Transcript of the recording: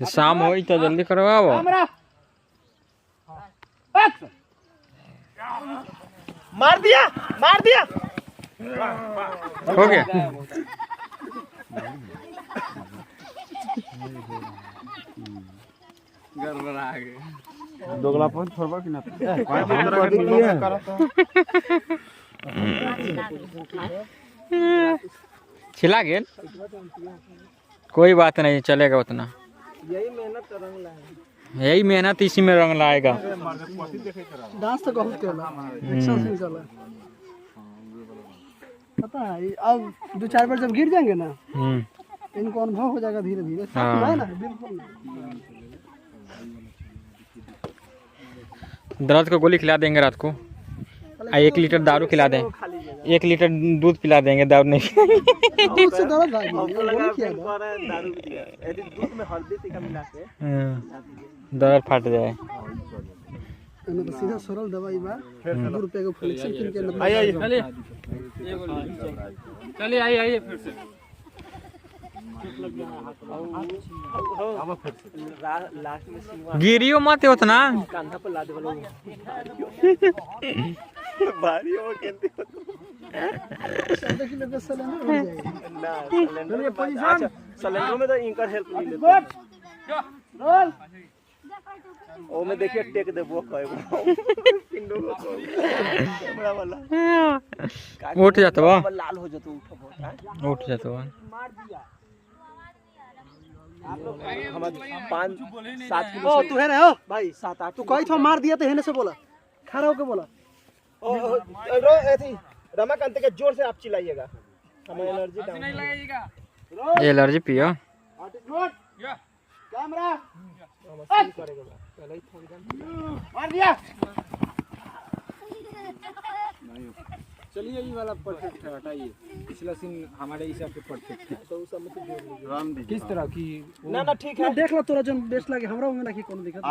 शाम हो तो जल्दी करवाओ। मार दिया हो गया। दोगला पर छोड़बा कि ना छिला गेल, कोई बात नहीं, चलेगा उतना। यही मेहनत का रंग लाएगा, यही मेहनत इसी में रंग लाएगा। डांस तो बहुत केला, एक्शन सीन चला, पता है। अब 2-4 बार जब गिर जाएंगे ना, इनको अनुभव हो जाएगा धीरे धीरे। है ना, बिल्कुल। दर्द को गोली खिला देंगे रात को, 1 लीटर दारू खिला दें, 1 लीटर दूध पिला देंगे, दारू नहीं। दूध से दर्द भागी, दारू दिया, दूध में हल्दी टीका मिला के दर्द फट जाए। तो सीधा सरल दवाई बा, 2 रुपए का फ्लेक्सिल किन के। चलिए आइए फिर से। लास्ट में गिरियो मत उतना, कांधा पर ला दे वाला भारी हो केंती किलो का सिलेंडर हो जाएगा ना। सिलेंडर में अच्छा, सिलेंडर में तो इनका हेल्प ले लेते हैं। रोल ओ में देखिए टेक दे वो कहेगा पिंडो को कैमरा वाला उठ जातो, लाल हो जातो, उठ जातो। मार दिया आप लोग। हम 5-7 किलो। ओ तू है ना, हो भाई 7-8 तू कहीं तो मार दिया तो हेने से बोला, खड़ा होके बोला। ओ ऐसी रमाकांत के जोर से आप चिल्लाइएगा, हमें एनर्जी नहीं लगेगा। एलर्जी पियो। कैमरा करेगा पहले ही मार दिया। चलिए ये वाला परफेक्ट है, हटाइए। पिछला सीन हमारे हिसाब से परफेक्ट है। तो उस समय तो जोड़ लीजिए किस तरह की ना ठीक है, देख लो तोरा जो बेस्ट लगे हमरा होंगे ना कि कौन दिक्कत।